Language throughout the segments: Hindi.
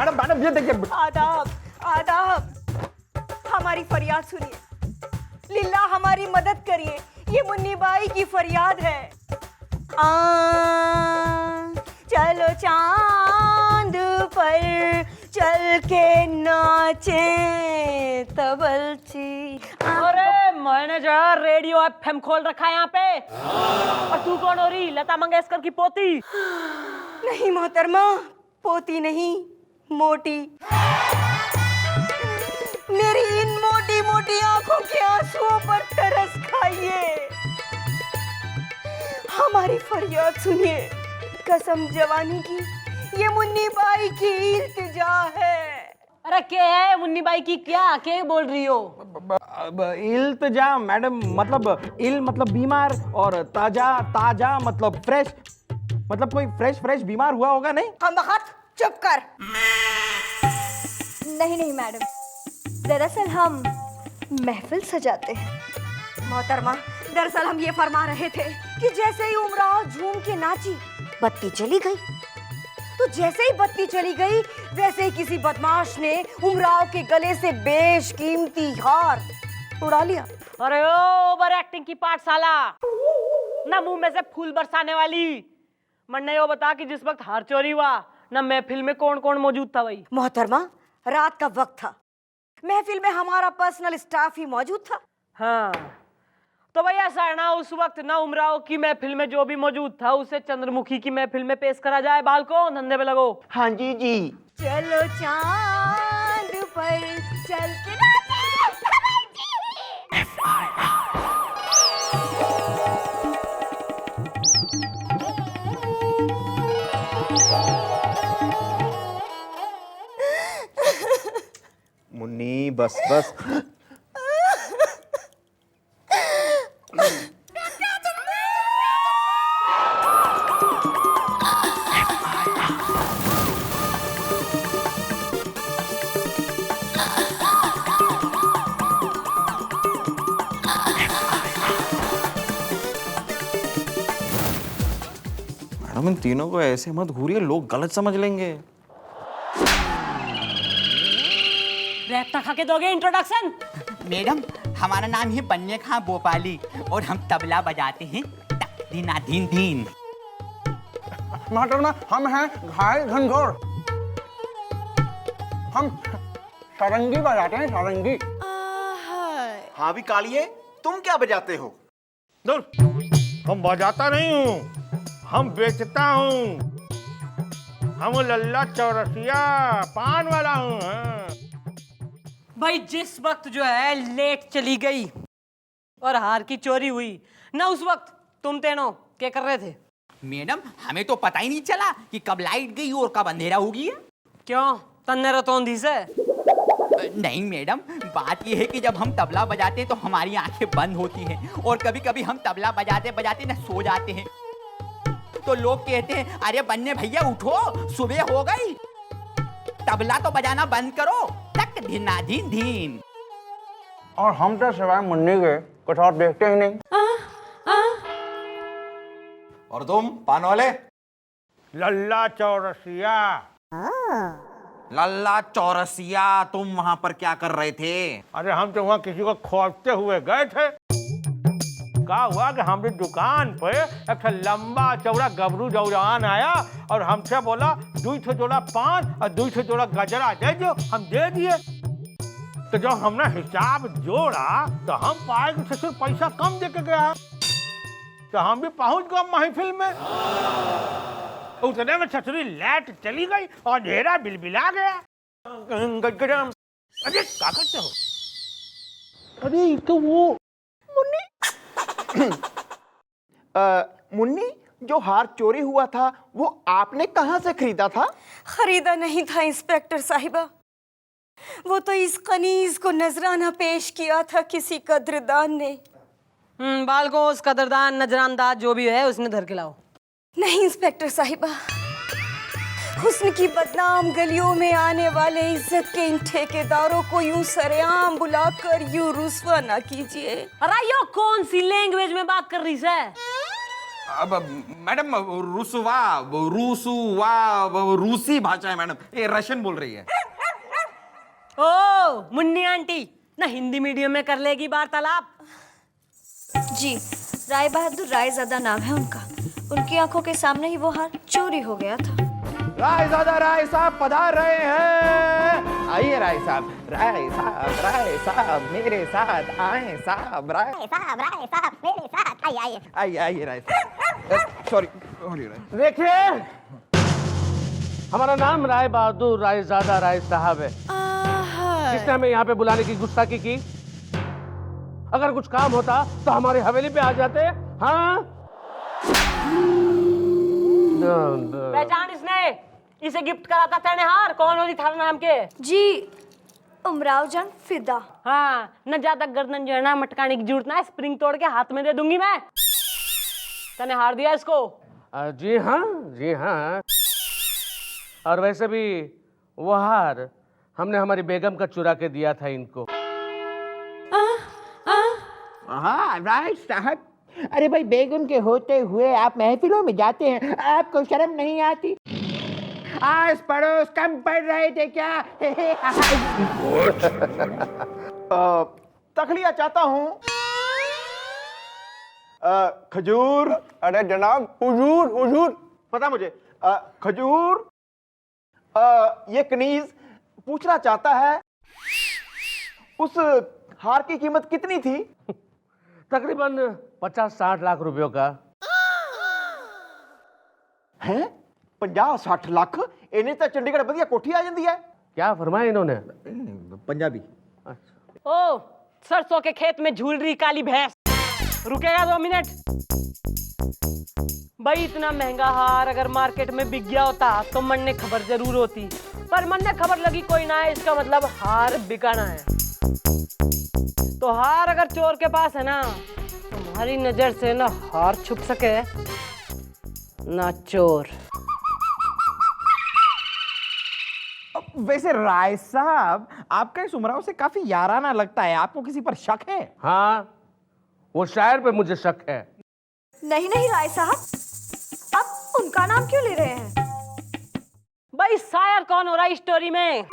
मैडम मैडम ये देखिए। आदाब आदाब, हमारी फरियाद सुनिए, लिल्ला हमारी मदद करिए, ये मुन्नी बाई की फरियाद है। चलो चांद पर चल के नाचे तबलची। अरे मैंने जो है रेडियो एफएम खोल रखा है यहाँ पे। और तू कौन हो रही? लता मंगेशकर की पोती? नहीं मोहतरमा, पोती नहीं, मोटी। मेरी इन मोटी मोटी आंखों के आंसुओं पर तरस खाइए, हमारी फरियाद सुनिए, कसम जवानी की, ये मुन्नी बाई की इल्तिजा है। अरे क्या है मुन्नी बाई की? क्या बोल रही हो? इल्तिजा मैडम, मतलब इल मतलब बीमार और ताजा ताजा मतलब फ्रेश, मतलब कोई फ्रेश बीमार हुआ होगा। नहीं हम वक्त चुप कर। नहीं नहीं मैडम, दरअसल हम महफिल सजाते हैं। मोहतरमा, दरअसल हम ये फरमा रहे थे कि जैसे ही उमराव झूम के नाची, बत्ती चली गई। तो जैसे ही बत्ती चली गई, वैसे ही किसी बदमाश ने उमराव के गले से बेशकीमती हार उड़ा लिया। अरे ओ ओवर एक्टिंग की पाठशाला, ना मुंह में से फूल बरसाने वाली। मन्ने यो बता कि जिस वक्त हार चोरी हुआ ना महफिल में कौन कौन मौजूद था? भाई मोहतरमा, रात का वक्त था, महफिल में हमारा पर्सनल स्टाफ ही मौजूद था। हाँ, तो भैया ऐसा है ना, उस वक्त ना उमराव की महफिल में जो भी मौजूद था उसे चंद्रमुखी की महफिल में पेश करा जाए। बालको धंधे पे लगो। हाँ जी जी। चलो चांद पर चल के मुन्नी बस बस। मैडम इन तीनों को ऐसे मत घूरिए, लोग गलत समझ लेंगे। रैप्ता खा के दोगे इंट्रोडक्शन? मैडम, हमारा नाम है बन्ने खां भोपाली और हम तबला बजाते हैं धीना धीन धीन। महाटरमा, हम हैं घायल घनघोर, हम सारंगी बजाते हैं, सारंगी। हाँ भी कालिए, तुम क्या बजाते हो? दूर, हम बजाता नहीं हूँ, हम बेचता हूँ। हम लल्ला चौरसिया पान वाला हूँ। भाई जिस वक्त जो है लेट चली गई और हार की चोरी हुई ना, उस वक्त तुम तीनों क्या कर रहे थे? मैडम, हमें तो पता ही नहीं चला कि कब लाइट गई और कब अंधेरा हो गया। क्यों, तन्ने रतौंधी से? नहीं मैडम, बात यह है कि जब हम तबला बजाते हैं तो हमारी आंखें बंद होती हैं और कभी कभी हम तबला बजाते बजाते ना सो जाते हैं। तो लोग कहते हैं, अरे बन्ने भैया उठो, सुबह हो गई, तबला तो बजाना बंद करो, तक धीना धीन धीन। और हम तो सिवाय मुन्नी के कुछ और देखते ही नहीं। और तुम पान वाले? लल्ला चौरसिया। लल्ला चौरसिया, तुम वहां पर क्या कर रहे थे? अरे हम तो वहाँ किसी को खोजते हुए गए थे। क्या हुआ कि हमारी दुकान पे एक लंबा चौड़ा गबरू जौरान आया और हमसे बोला 2 जोड़ा पान और 2 जोड़ा गजरा दे दो। हम दे दिए। तो जब हमने हिसाब जोड़ा तो हम पाए कि ससुर पैसा कम दे के गया। तो हम भी पहुंच गए महफिल में। उतने में ससुरी लाइट चली गई और अंधेरा बिलबिला गया। अरे क्या करते हो? अरे तो वो मुन्नी, जो हार चोरी हुआ था वो आपने कहाँ से खरीदा था? खरीदा नहीं था इंस्पेक्टर साहिबा, वो तो इस कनीज को नजराना पेश किया था किसी कदरदान ने। बालको उस कदरदान नजरानदाज जो भी है उसने धर के लाओ। नहीं इंस्पेक्टर साहिबा, हुस्न की बदनाम गलियों में आने वाले इज्जत के इन ठेकेदारों को यूं सरेआम बुलाकर यूं रुस्वा ना कीजिए। अरे यो कौन सी लैंग्वेज में बात कर रही है? अब मैडम रूसी भाषा है मैडम, ये रशियन बोल रही है। ओ मुन्नी आंटी ना हिंदी मीडियम में कर लेगी वार्तालाप। जी, राय बहादुर रायज़ादा नाम है उनका। उनकी आंखों के सामने ही वो हार चोरी हो गया था। रायज़ादा राय साहब पधार रहे हैं। आइए राय साहब, राय साहब मेरे साथ आए साहब, राय साहब मेरे साथ आइए आइए राय साहब। सॉरी देखिए, हमारा नाम राय बहादुर रायज़ादा राय साहब है। किसने हमें यहाँ पे बुलाने की गुस्ताखी की? अगर कुछ काम होता तो हमारी हवेली पे आ जाते। हाँ, पहचान इसने, इसे गिफ्ट करा था तेने हार। कौन होती थारा नाम के? जी, उमराव जान फिदा। हाँ, न ज्यादा गर्दन जो है ना मटकाने की जरूरत ना है, स्प्रिंग तोड़ के हाथ में दे दूंगी मैं। तने हार दिया इसको? जी हाँ, जी हाँ। और वैसे भी वो हार हमने हमारी बेगम का चुरा के दिया था इनको। हाँ राय साहब, अरे भाई बेगम के होते हुए आप महफिलों में जाते हैं, आपको शर्म नहीं आती? आस पड़ोस कम पड़ रहे थे क्या? तखलिया चाहता हूँ। खजूर। अरे जनाब, हुजूर हुजूर, पता मुझे। खजूर। ये कनीज पूछना चाहता है, उस हार की कीमत कितनी थी? तकरीबन 50-60 लाख रुपयों का। हैं? 50-60 लाख? इन्हें तो चंडीगढ़ बढ़िया कोठी आ जाती है। क्या फरमाया इन्होंने? पंजाबी। ओ सरसों के खेत में झूल रही काली भैंस, रुकेगा 2 मिनट? भाई इतना महंगा हार अगर मार्केट में बिक गया होता तो मन ने खबर जरूर होती, पर मन ने खबर लगी कोई ना है, इसका मतलब हार बिकाना है। तो हार अगर चोर के पास है ना, तुम्हारी नजर से ना हार छुप सके ना चोर। वैसे राय साहब, आपका इस उमराव से काफी याराना लगता है, आपको किसी पर शक है? हाँ, वो शायर पे मुझे शक है। नहीं नहीं राय साहब, आप उनका नाम क्यों ले रहे हैं? भाई शायर कौन हो रहा है स्टोरी में?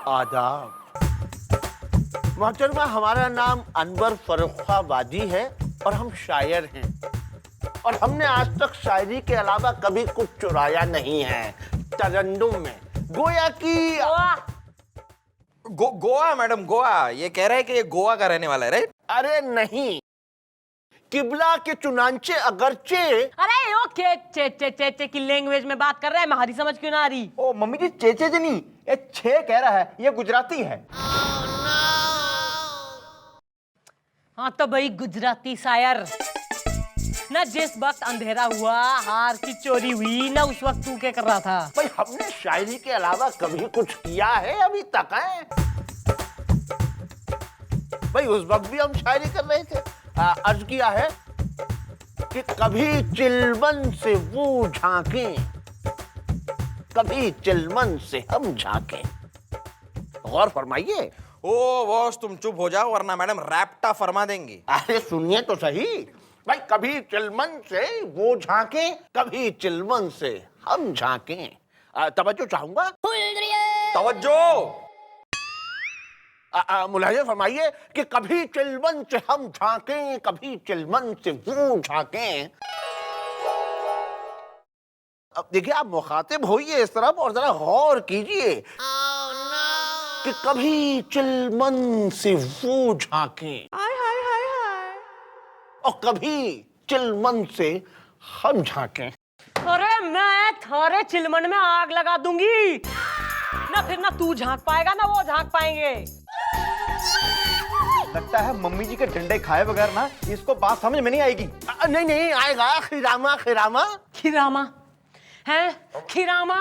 आदाब मोहतरमा, हमारा नाम अनवर फर्रुखाबादी है और हम शायर हैं, और हमने आज तक शायरी के अलावा कभी कुछ चुराया नहीं है। तरन्नुम में गोया की गोवा मैडम, गोवा। ये कह रहा है कि ये गोवा का रहने वाला है, राइट? अरे नहीं, किबला के चुनांचे अगरचे। अरे ओ चे की लैंग्वेज में बात कर रहा है, हमारी समझ क्यों ना आ रही? ओ मम्मी जी, चेचे जी नहीं, ये छे कह रहा है, ये गुजराती है। हाँ तो भाई गुजराती शायर ना, जिस वक्त अंधेरा हुआ हार की चोरी हुई ना, उस वक्त तू क्या कर रहा था? भाई हमने शायरी के अलावा कभी कुछ किया है अभी तक है? भाई उस वक्त भी हम शायरी कर रहे थे। अर्ज किया है कि कभी चिलमन से वो झांकें, कभी चिलमन से हम झांकें। गौर फरमाइए। ओ बॉस, तुम चुप हो जाओ वरना मैडम रैप्टा फरमा देंगी। अरे सुनिए तो सही भाई, कभी चिलमन से वो झांके, कभी चिलमन से हम झांके। तवज्जो चाहूंगा। तवज्जो। मुलाहिजा फरमाइए कि कभी चिलमन से हम झांके, कभी चिलमन से वो झांके। अब देखिए, आप मुखातिब होइए इस तरफ और जरा गौर कीजिए कि कभी चिलमन से वो झांके और कभी चिलमन से हम झांके। अरे मैं थारे चिलमन में आग लगा दूंगी ना, फिर ना तू झांक पाएगा ना वो झांक पाएंगे। लगता है मम्मी जी के डंडे खाए बगैर ना इसको बात समझ में नहीं आएगी। नहीं नहीं आएगा। खिरामा खिरामा खिरामा है, खिरामा।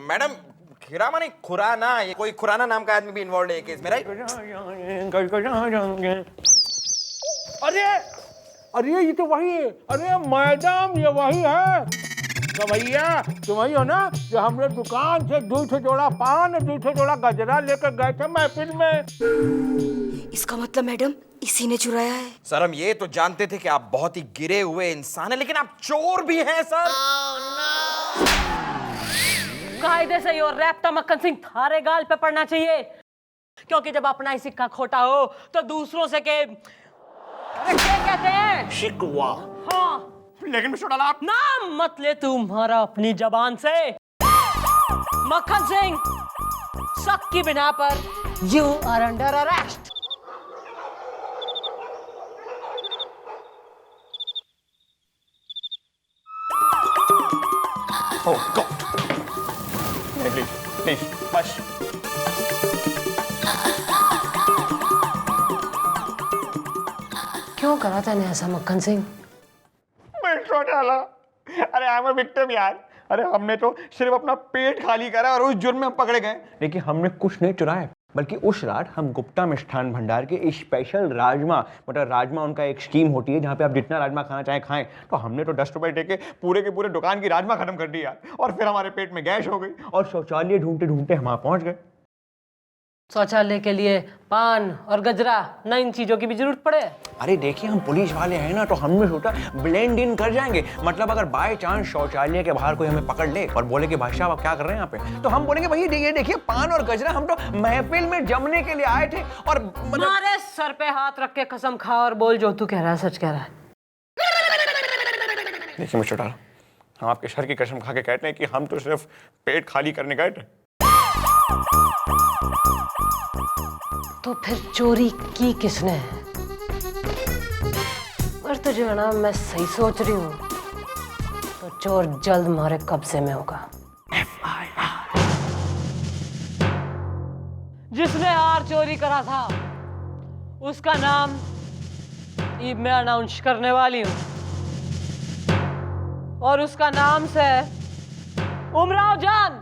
मैडम खिरामा नहीं, खुराना। ये कोई खुराना नाम का आदमी भी इन्वॉल्व है केस में, राइट? अरे अरे ये तो वही है। अरे मैडम, ये वही है तो भैया तुम ही हो ना जो हमने दुकान से 200 जोड़ा पान और 200 जोड़ा गजरा लेकर गए थे महफिल में। इसका मतलब मैडम इसी ने चुराया है। सर हम ये तो जानते थे कि आप बहुत ही गिरे हुए इंसान हैं, लेकिन आप चोर भी हैं सर। कायदे से और रैप्टा मक्खन सिंह थारे गाल पे पड़ना चाहिए, क्योंकि जब अपना ही सिक्का खोटा हो तो दूसरों से के अरे क्या कहते हैं, शिकवा। हाँ लेकिन मिस्टर डाला आप नाम मत ले तुम्हारा अपनी जबान से। मक्खन सिंह, शक की बिना पर you are under arrest. Oh God, please please बस। क्यों करा तूने ऐसा मक्खन सिंह? मिस्टर डाला, अरे आई एम अ विक्टिम यार। अरे हमने तो सिर्फ अपना पेट खाली करा और उस जुर्म में हम पकड़े गए, लेकिन हमने कुछ नहीं चुराया, बल्कि उस रात हम गुप्ता मिष्ठान भंडार के स्पेशल राजमा, मतलब राजमा उनका एक स्कीम होती है जहाँ पे आप जितना राजमा खाना चाहें खाएं, तो हमने तो 10 रुपए देके पूरे के पूरे दुकान की राजमा खत्म कर दी यार। और फिर हमारे पेट में गैस हो गई और शौचालय ढूंढते ढूंढते हम वहाँ पहुँच गए। शौचालय के लिए पान और गजरा, न इन चीजों की भी जरूरत पड़े। अरे देखिए हम पुलिस वाले हैं ना, तो हमने सोचा ब्लेंड इन कर जाएंगे। मतलब अगर बाय चांस शौचालय के बाहर कोई हमें पकड़ ले और बोले कि भाई साहब आप क्या कर रहे हैं यहाँ पे, तो हम बोलेंगे भैया ये देखिए पान और गजरा, हम तो महफिल में जमने के लिए आए थे। और मारे सर पे हाथ रख के कसम खा और बोल जो तू कह रहा है सच कह रहा है। देखिए मिस्टर डाला, हम आपके सर की कसम खा के कहते हैं कि हम तो सिर्फ पेट खाली करने गए थे। तो फिर चोरी की किसने है? और तो जो है ना, मैं सही सोच रही हूँ, तो चोर जल्द हमारे कब्जे में होगा। जिसने हार चोरी करा था उसका नाम अब मैं अनाउंस करने वाली हूँ, और उसका नाम से उमराव जान।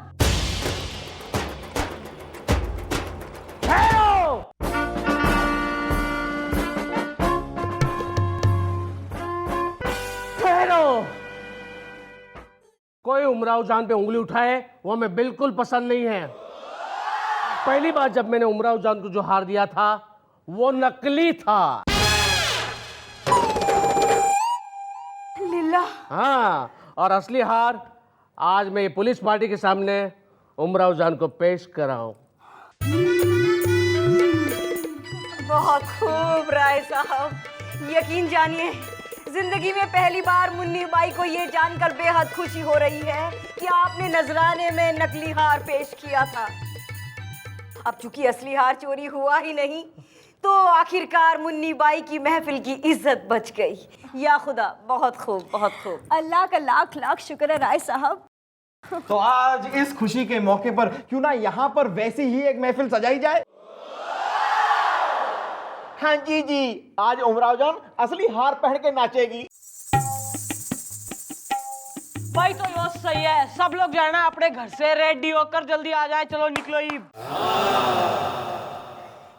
कोई उमराव जान पे उंगली उठाए वो हमें बिल्कुल पसंद नहीं है। पहली बार जब मैंने उमराव जान को जो हार दिया था वो नकली था। लीला। हाँ, और असली हार आज मैं ये पुलिस पार्टी के सामने उमराव जान को पेश कराऊं। बहुत खूब राय साहब, यकीन जानिए जिंदगी में पहली बार मुन्नी बाई को ये जानकर बेहद खुशी हो रही है कि आपने नजराने में नकली हार पेश किया था। अब चूंकि असली हार चोरी हुआ ही नहीं, तो आखिरकार मुन्नी बाई की महफिल की इज्जत बच गई। या खुदा, बहुत खूब बहुत खूब। अल्लाह का लाख लाख शुक्र है राय साहब। तो आज इस खुशी के मौके पर क्यों ना यहाँ पर वैसी ही एक महफिल सजाई जाए। हाँ जी जी, आज उमराव जान असली हार पहन के नाचेगी। भाई तो यो सही है, सब लोग जाना अपने घर से रेडी होकर जल्दी आ जाए। चलो निकलो ही।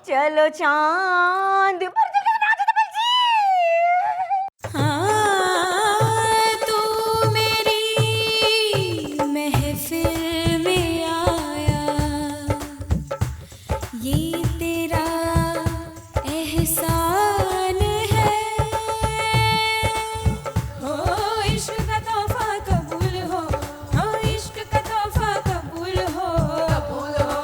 चलो चांद पर जल्दी नाचो तो बच्ची। हाँ, तू मेरी महफिल में आया, ये तेरा एहसान है। हो इश्क का तोहफा कबूल हो, हो इश्क का तोहफा कबूल हो, कबूल हो,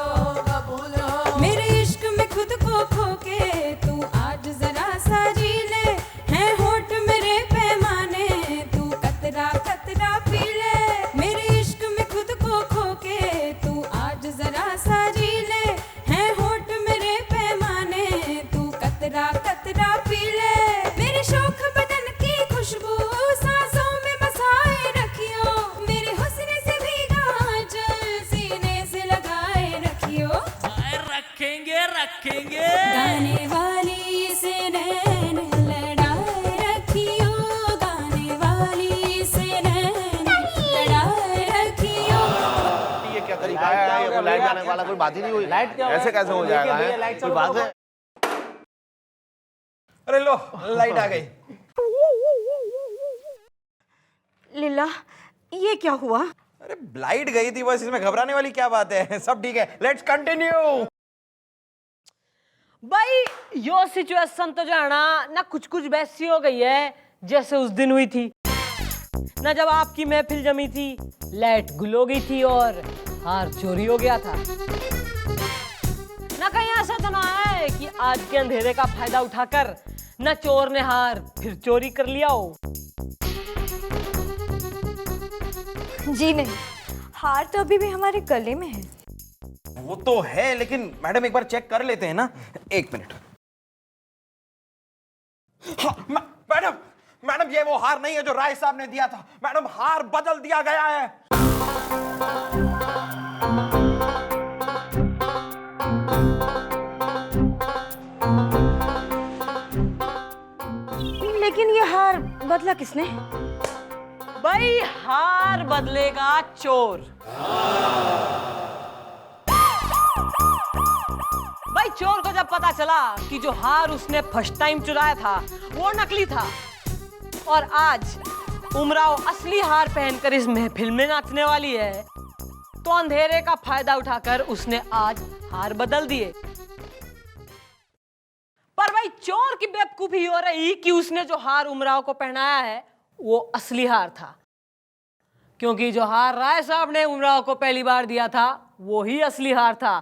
कबूल हो। मेरे इश्क में खुद को खो के तू आज जरा सा जी ले, है होठ मेरे पैमाने तू कतरा कतरा पी ले। मेरे इश्क में खुद को खो के तू आज जरा सा जी ले, है होठ मेरे पैमाने तू कतरा कतरा पी ले। मेरे शौक बदन की खुशबू सांसों में बसाए रखियो, मेरे हुस्न से भीगा जल सीने से लगाए रखियो। रखेंगे रखेंगे। गाने वाली से नैन लड़ाए रखियो, गाने वाली से नैन लड़ाए रखियो। ये क्या तरीका है? ये कोई लाइट जाने वाला कोई बात ही नहीं हुई। लाइट ऐसे कैसे हो जाएगा? है? कोई बात है? अरे लो, लाइट आ गई। लीला, ये क्या हुआ? अरे लाइट गई थी बस, इसमें घबराने वाली क्या बात है, सब ठीक है, लेट्स कंटिन्यू। भाई यो सिचुएशन तो जो है ना कुछ कुछ वैसी हो गई है जैसे उस दिन हुई थी ना, जब आपकी महफिल जमी थी, लाइट गुल हो गई थी और हार चोरी हो गया था ना। कहीं ऐसा तो ना है कि आज के अंधेरे का फायदा उठाकर ना चोर ने हार फिर चोरी कर लिया हो। जी नहीं, हार तो अभी भी हमारे गले में है। वो तो है, लेकिन मैडम एक बार चेक कर लेते हैं ना, एक मिनट। हाँ, मैडम मैडम ये वो हार नहीं है जो राय साहब ने दिया था, मैडम हार बदल दिया गया है। लेकिन ये हार बदला किसने? भाई हार बदलेगा चोर। भाई चोर को जब पता चला कि जो हार उसने फर्स्ट टाइम चुराया था वो नकली था और आज उमराव असली हार पहनकर इस महफिल में नाचने वाली है, तो अंधेरे का फायदा उठाकर उसने आज हार बदल दिए। पर भाई चोर की बेवकूफी हो रही कि उसने जो हार उमराव को पहनाया है वो असली हार था, क्योंकि जो हार राय साहब ने उमराव को पहली बार दिया था वो ही असली हार था।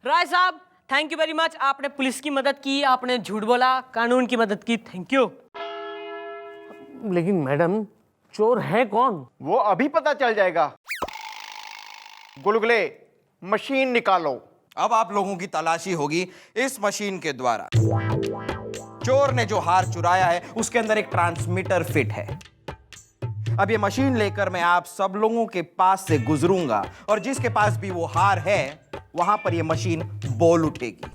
राय साहब थैंक यू वेरी मच, आपने पुलिस की मदद की, आपने झूठ बोला, कानून की मदद की, थैंक यू। लेकिन मैडम चोर है कौन? वो अभी पता चल जाएगा। गुलगुले मशीन निकालो। अब आप लोगों की तलाशी होगी इस मशीन के द्वारा। चोर ने जो हार चुराया है उसके अंदर एक ट्रांसमीटर फिट है। अब ये मशीन लेकर मैं आप सब लोगों के पास से गुजरूंगा और जिसके पास भी वो हार है वहां पर ये मशीन बोल उठेगी।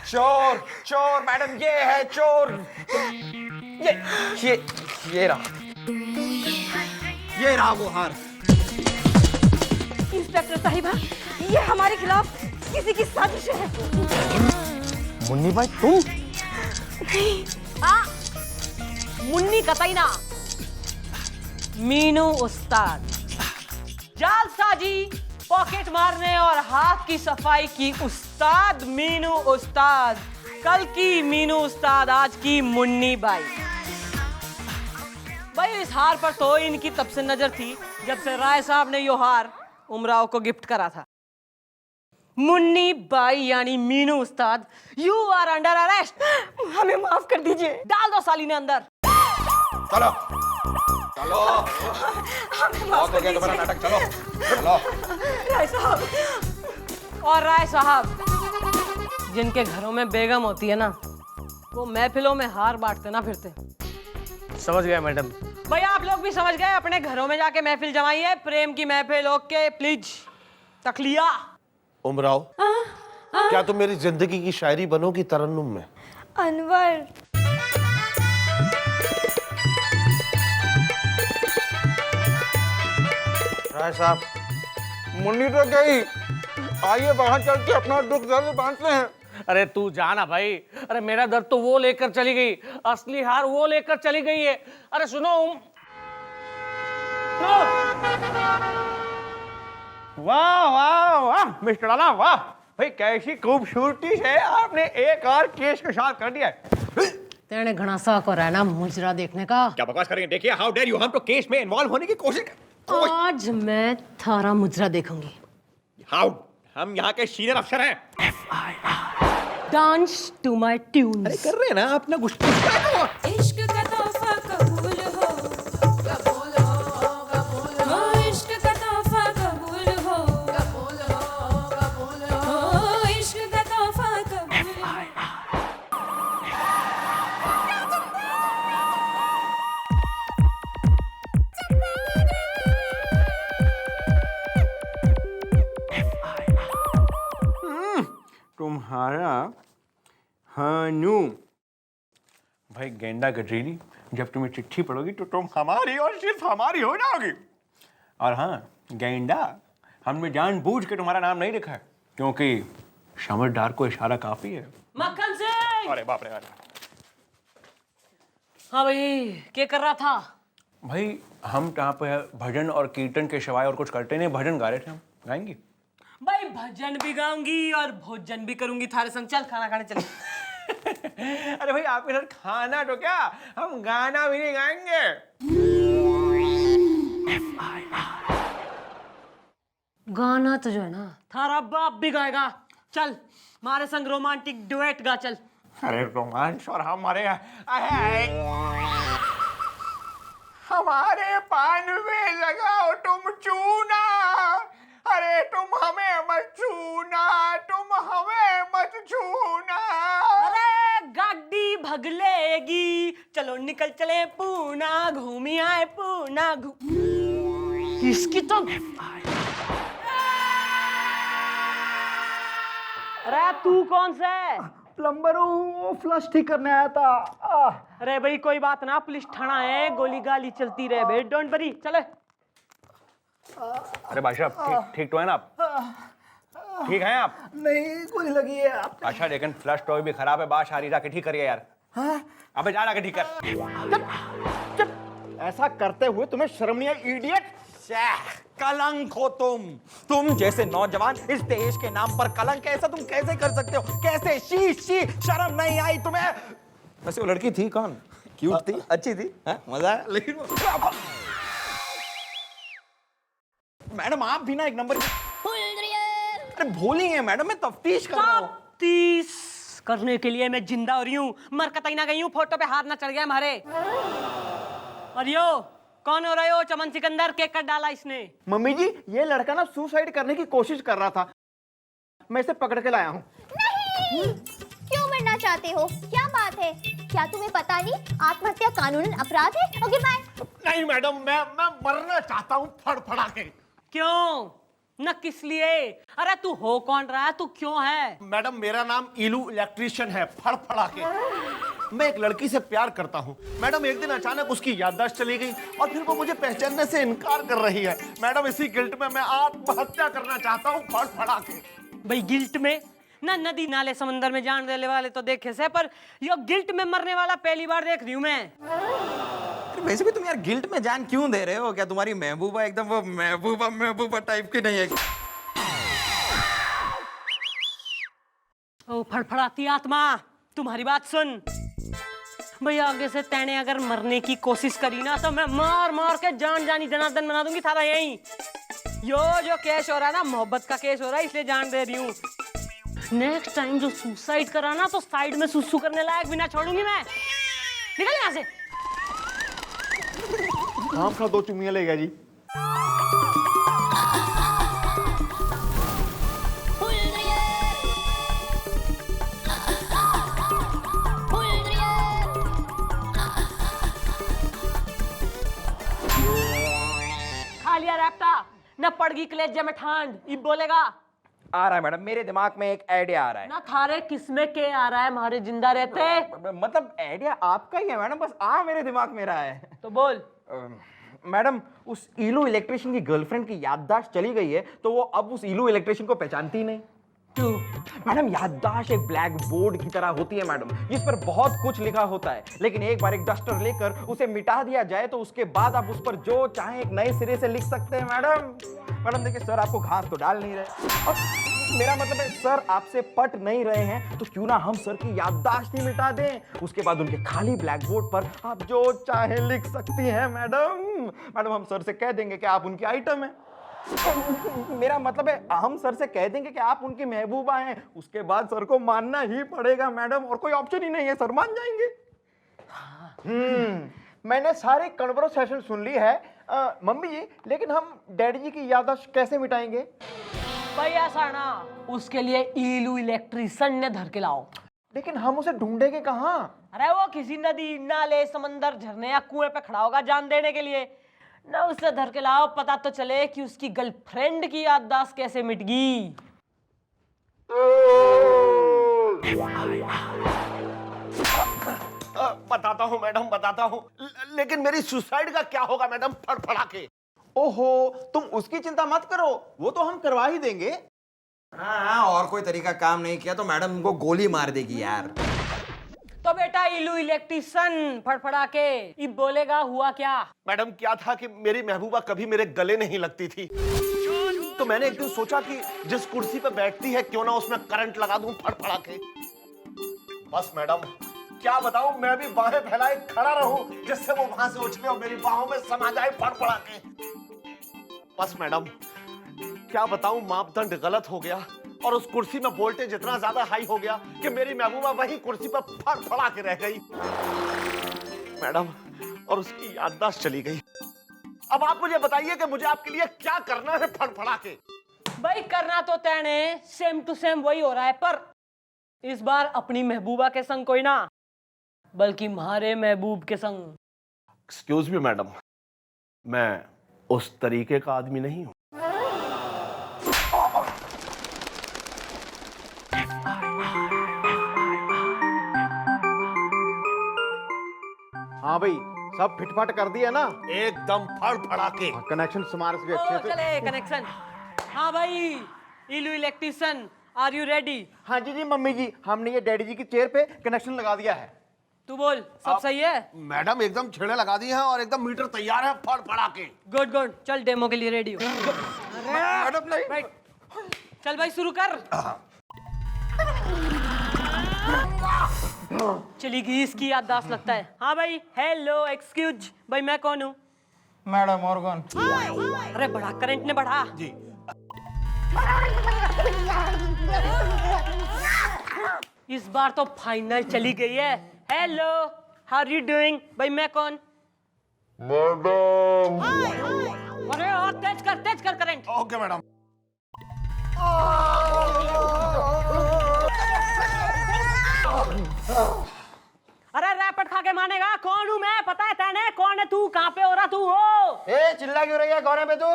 चोर चोर मैडम, ये है चोर। ये रहा, ये रहा वो हार। इंस्पेक्टर साहिबा, ये हमारे खिलाफ किसी की साजिश है। मुन्नी भाई तुम? मुन्नी कतई ना, मीनू उस्ताद। जालसाजी, पॉकेट मारने और हाथ की सफाई की उस्ताद मीनू उस्ताद। कल की मीनू उस्ताद, आज की मुन्नी बाई। भाई इस हार पर तो इनकी तब से नजर थी जब से राय साहब ने यो हार उमराव को गिफ्ट करा था। मुन्नी बाई यानी मीनू उस्ताद, यू आर अंडर अरेस्ट। हमें माफ कर दीजिए। डाल दो साली ने अंदर। चलो चलो, बहुत हो गया तुम्हारा नाटक, चलो चलो। राय साहब। और राय साहब, जिनके घरों में बेगम होती है ना, वो महफिलों में हार बांटते ना फिरते। समझ गया मैडम। भाई आप लोग भी समझ गए, अपने घरों में जाके महफिल जमाइए, प्रेम की महफिल। Okay please, तकलिया। उमराव, क्या तुम मेरी जिंदगी की शायरी बनोगी तरन्नुम में? अनवर, राय साहब, मुन्नी तो गई, आइए बाहर चल के अपना दुख दर्द बांटते हैं। अरे तू जाना भाई, अरे मेरा दर्द तो वो लेकर चली गई, असली हार वो लेकर चली गई है। अरे सुनो वाह वाह वाह मिस्टर लाला, वाह भाई, कैसी खूबसूरती से आपने एक और केस के साथ कर दिया। तेरे घना सा को रहना मुजरा देखने का। क्या बकवास करेंगे? देखिए, हाउ डेयर यू, हम तो केस में इन्वॉल्व होने की कोशिश कर। आज मैं थारा मुजरा देखूंगी। हाउ हम यहाँ के सीनियर अफसर हैं। Dance to my tune. अरे कर रहे हैं ना अपना कुछ। इश्क का तोहफा कबूल हो, कबूल हो, कबूल हो। इश्क का तोहफा कबूल हो, कबूल हो, कबूल हो। इश्क का तोहफा कबूल हो। तुम्हारा हनु। भाई गेंडा गजरेली, जब तुम्हें चिट्ठी पढ़ोगी तो तुम हमारी और सिर्फ हमारी हो जाओगी। और हाँ गेंडा, हमने जानबूझ के तुम्हारा नाम नहीं लिखा है क्योंकि समझदार को इशारा काफी है। मक्खन सिंह। अरे बाप रे। हाँ भाई, क्या कर रहा था? भाई हम यहाँ पे भजन और कीर्तन के सिवाय और कुछ करते नहीं, भजन गा रहे थे हम। गाएंगी? भाई भजन भी गाऊंगी और भोजन भी करूंगी थारे संग। चल खाना खाने चले। अरे भाई आपके साथ खाना तो क्या, हम गाना भी नहीं गाएंगे। गाना तो जो है ना थारा बाप भी गाएगा। चल हमारे संग रोमांटिक डुएट गा चल। अरे रोमांस और हमारे पान में लगाओ तुम चूना, अरे तुम हमें मत छूना, तुम हमें मत छूना। अरे गाड़ी भगलेगी, चलो निकल चले पूना, घूमी आए पूना। इसकी तो अरे तू कौन सा है? प्लम्बर हूँ, फ्लश ठीक करने आया था। अरे भाई कोई बात ना, पुलिस थाना है, गोली गाली चलती रहे भाई, डोंट वरी। चले। अरे भाई साहब ठीक तो है ना आप? ठीक हैं आप? नहीं गोली लगी है आप। अच्छा लेकिन फ्लश टॉय भी खराब है, बात सारी जाके ठीक करिए यार। अबे जा जाके ठीक कर। ऐसा करते हुए तुम्हें शर्म नहीं आई इडियट? कलंक हो तुम जैसे नौजवान इस देश के नाम पर कलंक। ऐसा तुम कैसे कर सकते हो? कैसे? शी शी, शर्म नहीं आई तुम्हें? वैसे वो लड़की थी कौन? क्यूट थी, अच्छी थी, मजा आया। लेकिन मैडम आप भी ना एक नंबर अरे भोली हैं मैडम, मैं तफ्तीश कर रहा हूँ। तफ्तीश करने के लिए मैं जिंदा हो रही हूँ, मर कतई ना गई हूँ। फोटो पे हाथ ना चढ़ गया हमारे। और यो कौन हो रहे हो? चमन सिकंदर, केक कट डाला इसने। मम्मी जी ये लड़का ना सुसाइड करने की कोशिश कर रहा था, मैं इसे पकड़ के लाया हूँ। नहीं, क्यों मरना चाहते हो? क्या बात है? क्या तुम्हें पता नहीं आत्महत्या कानूनन अपराध है? Okay bye. नहीं मैडम, मैं मरना चाहता हूँ फड़फड़ा के। क्यों? न किस लिए? अरे तू हो कौन रहा है? तू क्यों है? मैडम मेरा नाम इलू इलेक्ट्रिशियन है, फड़फड़ा के। मैं एक लड़की से प्यार करता हूँ मैडम। एक दिन अचानक उसकी याददाश्त चली गई और फिर वो मुझे पहचानने से इनकार कर रही है। मैडम इसी गिल्ट में मैं आत्महत्या करना चाहता हूँ फड़फड़ा के। भाई गिल्ट में ना नदी नाले समंदर में जान देने वाले तो देखे से, पर यो गिल्ट में मरने वाला पहली बार देख रही हूँ मैं। वैसे भी तुम यार गिल्ट में जान क्यों दे रहे हो? क्या तुम्हारी महबूबा एकदम वो महबूबा टाइप की नहीं है? ओ फड़फड़ाती आत्मा, तुम्हारी बात सुन भैया। आगे से तैने अगर मरने की कोशिश करी ना तो मैं मार मार के जान जानी जनार्दन बना दूंगी थारा। यहीं यो जो केस हो रहा है ना, मोहब्बत का केस हो रहा है, इसलिए जान दे रही हूँ। नेक्स्ट टाइम जो सुसाइड करा ना तो साइड में सुसु करने लायक भी ना छोड़ूंगी मैं। निकल यहाँ से। काम खा 2 चुम्मियां लेगा जी। खा लिया रैप्टा, न पड़गी कलेजे में ठांड। ई बोलेगा आ रहा है मैडम, मेरे दिमाग में एक आइडिया आ रहा है। ना थारे किसमें के आ रहा है? हमारे जिंदा रहते मतलब आइडिया आपका ही है मैडम, बस आ मेरे दिमाग में रहा है। तो बोल। मैडम उस इलू इलेक्ट्रिशियन की गर्लफ्रेंड की याददाश्त चली गई है तो वो अब उस इलू इलेक्ट्रिशियन को पहचानती ही नहीं। क्यों? मैडम याददाश्त एक ब्लैक बोर्ड की तरह होती है मैडम, जिस पर बहुत कुछ लिखा होता है, लेकिन एक बार एक डस्टर लेकर उसे मिटा दिया जाए तो उसके बाद आप उस पर जो चाहे एक नए सिरे से लिख सकते हैं मैडम देखिए सर, आपको घास तो डाल नहीं रहे और मेरा मतलब है सर आपसे पट नहीं रहे हैं तो क्यों ना हम सर की याददाश्त ही मिटा दें, उसके बाद उनके खाली ब्लैक बोर्ड पर आप जो चाहे लिख सकती हैं मैडम हम सर से कह देंगे कि आप उनकी आइटम है। मेरा मतलब है हम सर से कह देंगे कि आप उनकी महबूबा हैं, उसके बाद सर को मानना ही पड़ेगा मैडम, और कोई ऑप्शन ही नहीं है, सर मान जाएंगे। मैंने सारी कन्वर्सेशन सुन ली है। मम्मी जी, लेकिन हम डैडी जी की याददाश्त कैसे मिटाएंगे? भाई ऐसा ना, उसके लिए इलू इलेक्ट्रिशियन ने धर के लाओ। लेकिन हम उसे ढूंढेंगे कहाँ? अरे वो किसी नदी, नाले, समंदर, झरने या कुएं पे खड़ा होगा जान देने के लिए। ना उसे धर के लाओ, पता तो चले कि उसकी गर्लफ्रेंड की याददाश्त कैसे मिट गई। बताता हूँ मैडम, बताता हूँ। लेकिन मेरी सुसाइड का क्या होगा मैडम, फड़फड़ा के? ओहो, तुम उसकी चिंता मत करो, वो तो हम करवा ही देंगे। हाँ, और कोई तरीका काम नहीं किया तो मैडम को गोली मार देगी यार। तो बेटा इलू इलेक्ट्रिशियन फड़फड़ा के ये बोलेगा हुआ क्या? मैडम क्या था कि मेरी महबूबा कभी मेरे गले नहीं लगती थी, तो मैंने एक दिन सोचा कि जिस कुर्सी पे बैठती है क्यों ना उसमें करंट लगा दूं फड़फड़ा के। बस मैडम क्या बताऊं, मैं भी बाहें फैलाए खड़ा रहूं जिससे वो वहां से उछले और मेरी बाहों में समा जाए फड़फड़ा के। बस मैडम क्या बताऊं, मापदंड गलत हो गया और उस कुर्सी में वोल्टेज इतना ज्यादा हाई हो गया कि मेरी महबूबा वही कुर्सी पर फड़फड़ा के रह गई मैडम, और उसकी याददाश्त चली गई। अब आप मुझे बताइए कि मुझे आपके लिए क्या करना है फड़फड़ा के? भाई करना तो तैने सेम टू सेम वही हो रहा है, पर इस बार अपनी महबूबा के संग कोई ना, बल्कि हमारे महबूब के संग। एक्सक्यूज मी मैडम, मैं उस तरीके का आदमी नहीं हूं। हाँ भाई, सब फिटफाट कर दिया ना? एकदम फड़फड़ा के। कनेक्शन समार से अच्छे से। चले कनेक्शन। हाँ भाई इलू इलेक्ट्रिशियन, आर यू रेडी? हाँ जी जी मम्मी जी, हमने ये डैडी जी की चेयर पे कनेक्शन लगा दिया है। तू बोल, सब सही है? मैडम एकदम छेड़े लगा दी हैं और एकदम मीटर तैयार है फड़फड़ा के। गुड गुड, चल डेमो के लिए रेडी हो। मैडम नहीं। राइट, चल भाई शुरू कर। चली गई इसकी याददाश्त लगता है। हाँ भाई, हेलो एक्सक्यूज, भाई मैं कौन हूँ? मैडम और कौन? अरे बढ़ा, करंट ने बढ़ा जी। इस बार तो फाइनल चली गई है। Hello, how are you doing? भाई मैं कौन? मैडम। अरे और तेज कर करंट। Okay madam. अरे रैपट खा के मानेगा, कौन हूँ मैं? पता है तेने? कौन है तू? कहाँ पे हो रहा तू हो? ए चिल्ला क्यों रही है, कौन है बे तू?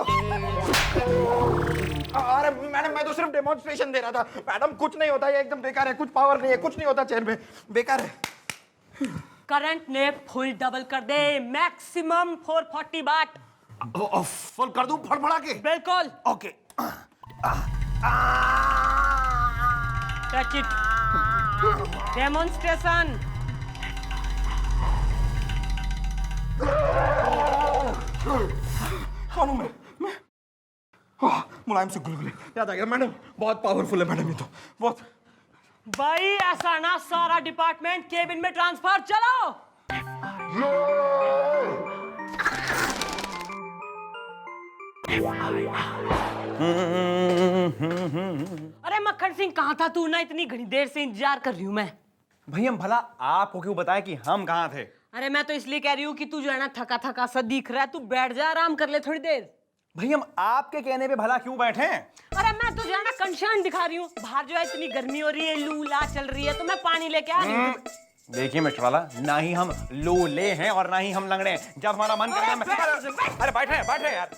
अरे मैडम मैं तो सिर्फ डेमोन्स्ट्रेशन दे रहा था। मैडम कुछ नहीं होता, ये एकदम बेकार है, कुछ पावर नहीं है, कुछ नहीं होता चेयर में, बेकार है। करंट ने फुल डबल कर दे, मैक्सिमम 440 वाट। फुल कर दूं फड़फड़ा के? बिल्कुल। ओके। Touch it. डेमोन्स्ट्रेशन। कौन हूँ मैं? मुलायम से गुलगुले याद आ गया मैडम, बहुत पावरफुल है मैडम ये तो, बहुत। भाई ऐसा ना, सारा डिपार्टमेंट केबिन में ट्रांसफर, चलो। अरे मक्खन सिंह कहाँ था तू? ना इतनी घनी देर से इंतजार कर रही हूँ मैं। भाई हम भला आपको क्यों बताएं कि हम कहाँ थे? अरे मैं तो इसलिए कह रही हूँ कि तू जो है ना थका थका सा दिख रहा है, तू बैठ जा, आराम कर ले थोड़ी देर। भाई हम आपके कहने पे भला क्यों बैठे हैं? अरे मैं तुझे ना कंसर्न दिखा रही हूँ, बाहर जो है इतनी गर्मी हो रही है, लू ला चल रही है, तो मैं पानी लेके आ रही हूँ। देखिए मिस्टर वाला, ना ही हम लोले हैं और ना ही हम लंगड़े हैं। जब हमारा मन करता है अरे बैठे यार।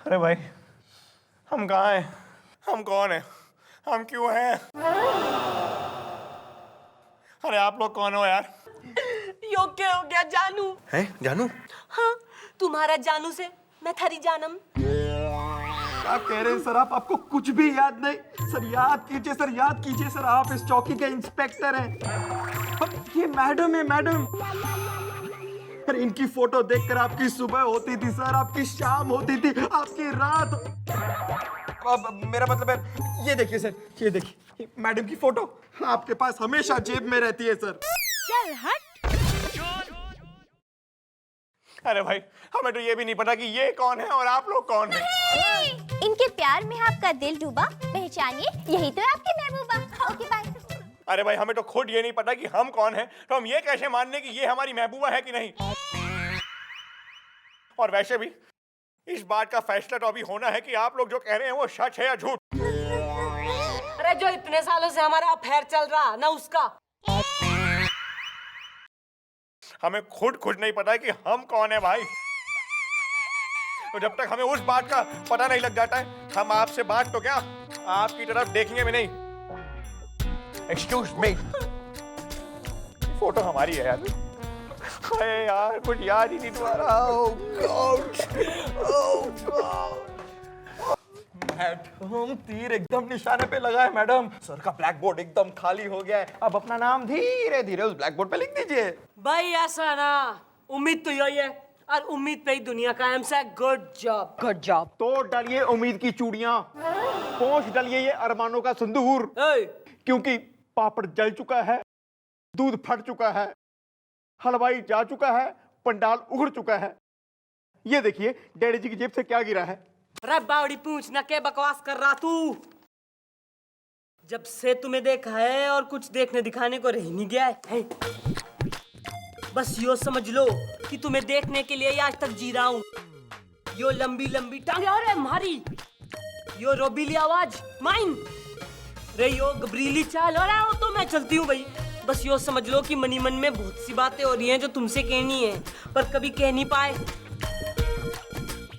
अरे भाई हम कहाँ हैं? हम कौन हैं? हम क्यों हैं? अरे आप लोग कौन हो यार? ओके हो गया जानू। हैं जानू? हाँ, तुम्हारा जानू से मैं थारी जानम। क्या कह रहे हैं सर आप? आपको कुछ भी याद नहीं? सर याद कीजिए सर, याद कीजिए सर, आप इस चौकी के इंस्पेक्टर हैं। पर ये मैडम है मैडम। सर इनकी फोटो देखकर आपकी सुबह होती थी सर, आपकी शाम होती थी, आपकी रात। अब मेरा मतलब है, ये देखिए सर, ये देखिए मैडम की फोटो आपके पास हमेशा जेब में रहती है सर। चल हट। अरे भाई हमें तो ये भी नहीं पता कि ये कौन है और आप लोग कौन हैं। इनके प्यार में आपका दिल डूबा, पहचानिए यही तो है आपकी महबूबा। Okay bye. अरे भाई हमें तो खुद ये नहीं पता कि हम कौन हैं, तो हम ये कैसे मान लें कि ये हमारी महबूबा है कि नहीं। और वैसे भी इस बात का फैसला तो अभी होना है कि आप लोग जो कह रहे हैं वो सच है या झूठ। अरे जो इतने सालों से हमारा अफेयर चल रहा ना उसका। हमें खुद नहीं पता है कि हम कौन है भाई। तो जब तक हमें उस बात का पता नहीं लग जाता है, हम आपसे बात तो क्या आपकी तरफ देखेंगे भी नहीं। एक्सक्यूज मी, फोटो हमारी है यार। अरे यार कुछ याद ही नहीं तुम्हारा। Oh God, oh God. Madam तीर एकदम निशाने पे लगा है मैडम। सर का ब्लैक बोर्ड एकदम खाली हो गया है, अब अपना नाम धीरे धीरे उस ब्लैक बोर्ड पे लिख दीजिए। भाई ऐसा ना, उम्मीद तो यही है और उम्मीद पे ही दुनिया कायम से। Good job, good job. तो डालिए उम्मीद की चूड़ियां, पोंछ डालिए ये अरमानों का सिंदूर, क्योंकि पापड़ जल चुका है, दूध फट चुका है, हलवाई जा चुका है, पंडाल उगड़ चुका है। ये देखिए डैडी जी की जेब से क्या गिरा है। अरे बावड़ी पूछ ना, क्या बकवास कर रहा तू? जब से तुम्हें देखा है और कुछ देखने दिखाने को रह नहीं गया है। बस यो समझ लो कि तुम्हें देखने के लिए आज तक जी रहा हूँ। यो लंबी लंबी टांगे, अरे मारी, यो रोबीली आवाज माइन, रे यो गबरीली चाल, अरे वो तो मैं चलती हूँ भाई। बस यो समझ लो कि मनी मन में बहुत सी बातें हो रही हैं जो तुमसे कहनी है पर कभी कह नहीं पाए,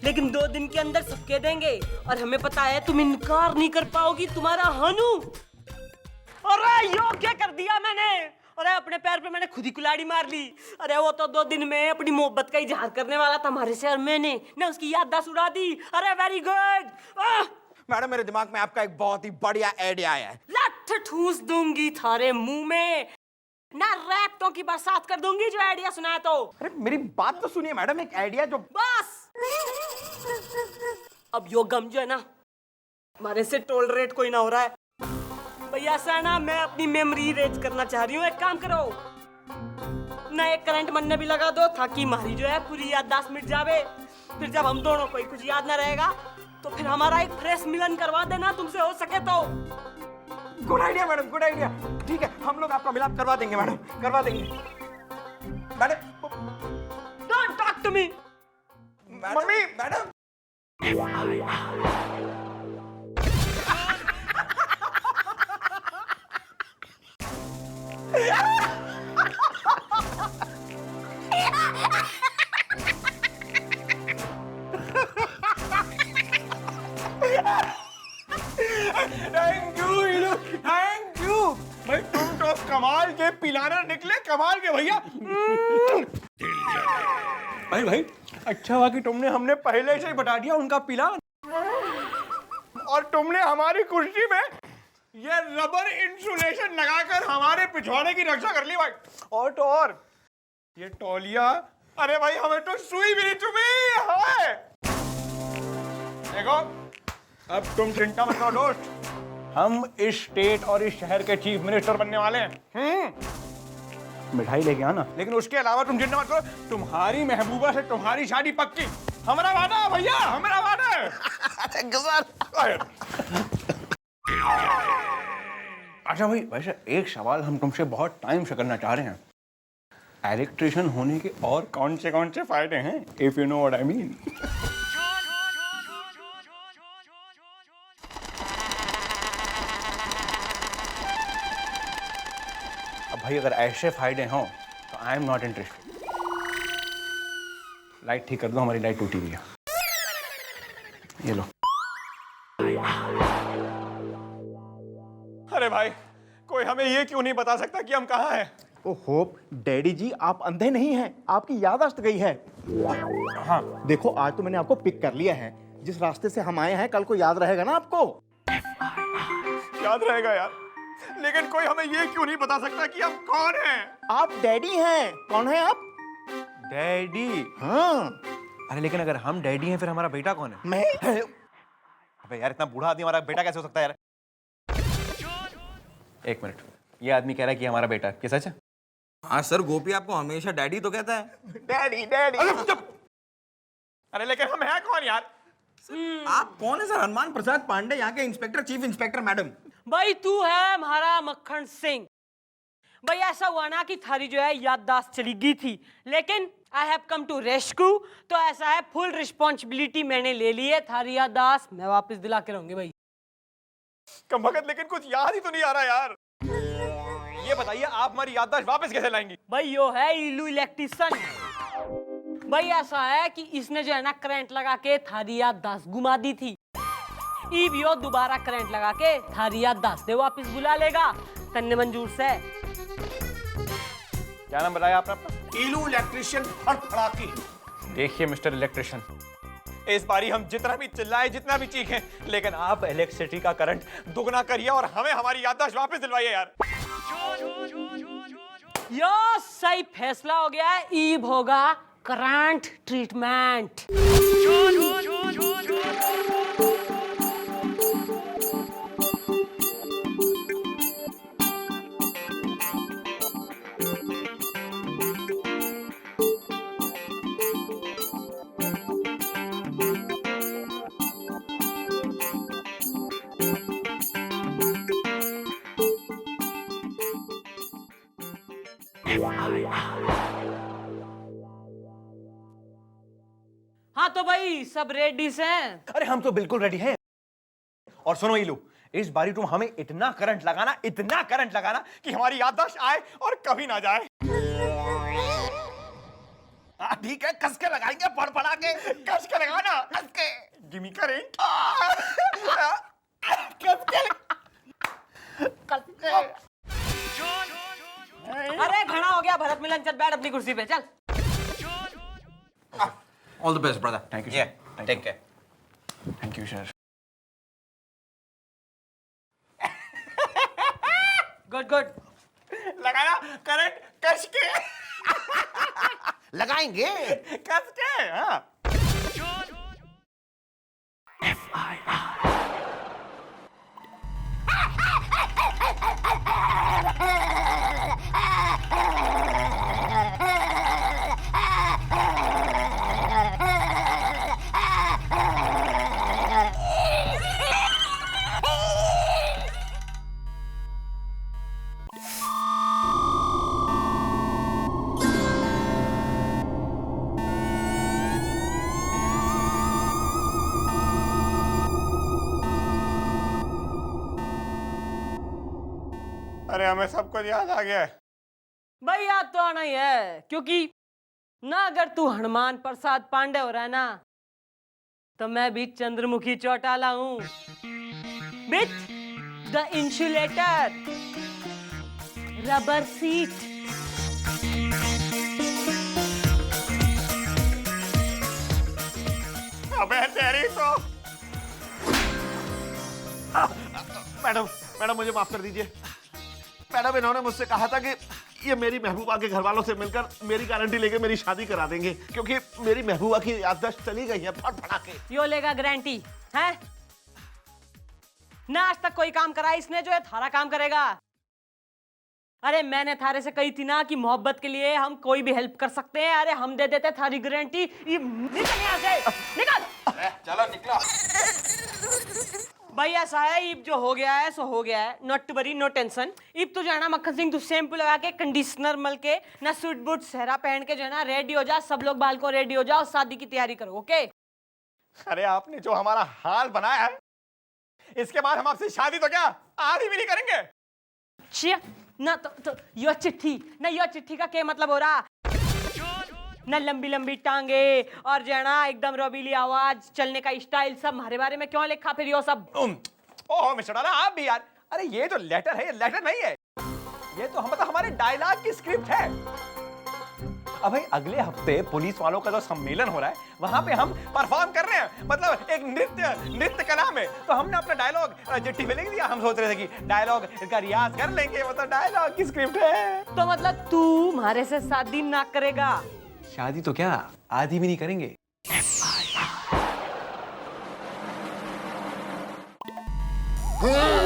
लेकिन 2 दिन के अंदर सब कह देंगे। और हमें पता है तुम इनकार नहीं कर पाओगी, तुम्हारा हनु। अरे यो क्या कर दिया मैंने? अरे अपने पैर पे मैंने खुद ही कुल्हाड़ी मार ली। अरे वो तो 2 दिन में अपनी मोहब्बत का इजहार करने वाला था हमारे से, और मैंने ना उसकी याददाश्त उड़ा दी। अरे वेरी गुड। मैडम मेरे दिमाग में आपका एक बहुत ही बढ़िया आइडिया आया है। लठ ठूस दूंगी थारे मुंह में, ना रैप्टों की बरसात कर दूंगी जो आइडिया सुनाया तो। अरे मेरी बात तो सुनिए मैडम, एक आइडिया जो बस अब यो गम जो है ना, हमारे से टॉलरेट कोई ना हो रहा है भैया। ऐसा है ना, मैं अपनी मेमोरी रेज करना चाह रही हूँ। एक काम करो ना, एक करंट मन में भी लगा दो ताकि हमारी जो है पूरी याददाश्त मिट जावे। फिर जब हम दोनों को कुछ याद ना रहेगा तो फिर हमारा एक फ्रेश मिलन करवा देना तुमसे, हो सके तो। Good idea madam, good idea. ठीक है, हम लोग आपका मिलाप करवा देंगे मैडम, करवा देंगे madam. Don't talk to me. Mummy madam. Thank you, thank you भाई, तुम तो कमाल के पिलाना निकले, कमाल के भैया। भाई अच्छा हुआ कि तुमने हमने पहले से ही बता दिया उनका पिलान, और तुमने हमारी कुर्सी में ये रबर इंसुलेशन लगाकर हमारे पिछवाड़े की रक्षा कर ली भाई। और तो और ये तौलिया, अरे भाई हमें तो सुई भी नहीं चुभी है। देखो अब तुम चिंता मत करो दोस्त, हम इस स्टेट और इस शहर के चीफ मिनिस्टर बनने वाले हैं। मिठाई लेके आना, लेकिन उसके अलावा तुम चिंता मत करो, तुम्हारी महबूबा से तुम्हारी शादी पक्की। हमारा वादा है भैया, हमारा वादा है। अच्छा भाई, वैसे एक सवाल हम तुमसे बहुत टाइम से करना चाह रहे हैं। इलेक्ट्रिशियन होने के और कौन से फायदे हैं, if you know what I mean. अब भाई अगर ऐसे फायदे हों तो I am not interested. Light ठीक कर दो, हमारी लाइट टूटी हुई है। ये लो। अरे भाई कोई हमें ये क्यों नहीं बता सकता कि हम कहाँ हैं? ओ होप डैडी जी आप अंधे नहीं हैं, आपकी याददाश्त गई है। हाँ देखो आज तो मैंने आपको पिक कर लिया है, जिस रास्ते से हम आए हैं कल को याद रहेगा ना आपको? याद रहेगा यार, लेकिन कोई हमें ये क्यों नहीं बता सकता कि हम कौन हैं? आप डैडी हैं। कौन है आप? डैडी? हाँ। अरे लेकिन अगर हम डैडी हैं फिर हमारा बेटा कौन है? मैं। अबे यार इतना बूढ़ा आदमी हमारा बेटा कैसे हो सकता है यार? एक मिनट, ये आदमी कह रहा है कि हमारा बेटा है, क्या सच है? हाँ सर, गोपी आपको हमेशा डैडी तो कहता है। Daddy daddy. अरे लेकिन हम हैं कौन यार? आप कौन है सर? हनुमान प्रसाद पांडे, यहाँ के इंस्पेक्टर, चीफ इंस्पेक्टर मैडम। भाई तू है हमारा मक्खन सिंह। भाई ऐसा हुआ ना कि थारी जो है याददाश्त चली गई थी, लेकिन I have come to rescue, तो ऐसा है फुल रिस्पॉन्सिबिलिटी मैंने ले ली है, थारी याददाश्त मैं वापस दिला के रहूंगी भाई। कम वक्त, लेकिन कुछ याद ही तो नहीं आ रहा यार। ये बताइए आप हमारी याददाश्त वापस कैसे लाएंगी? भाई यो है इलू इलेक्ट्रिशियन। भाई ऐसा है कि इसने जो है ना करंट लगा के थारी याददाश्त घुमा दी थी। इब यो दोबारा करंट लगा के थारी याददाश्त दे वापस बुला लेगा, तन्ने मंजूर से। क्या नाम बताया आपने अपना? इलू इलेक्ट्रिशियन फड़फड़ाकी। देखिए मिस्टर इलेक्ट्रिशियन, इस बारी हम जितना भी चिल्लाए, जितना भी चीखें, लेकिन आप इलेक्ट्रिसिटी का करंट दुगना करिए और हमें हमारी याददाश्त वापस दिलवाइए यार। यो सही फैसला हो गया है, ईब होगा करंट ट्रीटमेंट। हाँ तो भाई सब रेडी हैं? अरे हम तो बिल्कुल रेडी हैं। और सुनो इलू, इस बारी तुम हमें इतना करंट लगाना कि हमारी याददाश्त आए और कभी ना जाए। ठीक है, कस के लगाएंगे, फड़फड़ा के। कस के लगाना, कस के। Give me current. कस के। अरे घना हो गया, भरत मिलन, चल बैठ अपनी कुर्सी पे, चल। All the best brother. Thank you. Take care. Thank you sir. Good good. लगाना करंट कस के। लगाएंगे। कस के, हाँ। अरे हमें सब कुछ याद आ गया है। भाई याद तो आना ही है, क्योंकि ना अगर तू हनुमान प्रसाद पांडे हो रहा है ना, तो मैं भी चंद्रमुखी चौटाला हूं, with the insulator rubber seat. अबे तेरी तो। मैडम मुझे माफ कर दीजिए। मैडम इन्होंने मुझसे कहा था कि ये मेरी महबूबा के घर वालों से मिलकर मेरी गारंटी लेके मेरी शादी करा देंगे, क्योंकि मेरी महबूबा की याददाश्त चली गई है फड़फड़ा के। यो लेगा गारंटी है ना? आज तक कोई काम करा इसने जो है थारा काम करेगा? अरे मैंने थारे से कही थी ना कि मोहब्बत के लिए हम कोई भी हेल्प कर सकते हैं। अरे हम दे देते थारी गारंटी। ये निकल यहाँ से, निकल। चलो निकलो। भाई ऐसा है, इब जो हो गया है सो हो गया है, not to worry, no tension. इब तो जो है ना मक्खन सिंह, तू शैम्पू लगा के, कंडीशनर मल के, ना सूट बूट सहरा पहन के जो है ना रेडी हो जा। सब लोग बाल को रेडी हो जाओ, शादी की तैयारी करो, ओके? अरे आपने जो हमारा हाल बनाया है, इसके बाद हम आपसे शादी तो क्या आधी भी नहीं करेंगे। ना तो यो चिट्ठी ना, यो चिट्ठी का क्या मतलब हो रहा? ना लंबी लंबी टांगे और जो है ना एकदम रबीली आवाज, चलने का स्टाइल, सब हमारे बारे में क्यों लिखा फिर यो सब? ओह मिस्टर डाला, आप भी यार। अरे ये जो लेटर है, ये लेटर नहीं है, ये तो मतलब हमारे डायलॉग की स्क्रिप्ट है। अब भाई अगले हफ्ते पुलिस वालों का जो सम्मेलन हो रहा है वहां पे हम परफॉर्म कर रहे हैं, मतलब एक नृत्य कला में। तो हमने अपना डायलॉग चिट्ठी पे लिख दिया। हम सोच रहे थे कि डायलॉग इसका रियाज कर लेंगे, मतलब डायलॉग की स्क्रिप्ट है। तो मतलब तू हमारे से शादी ना करेगा? शादी तो क्या आधी भी नहीं करेंगे। हाँ।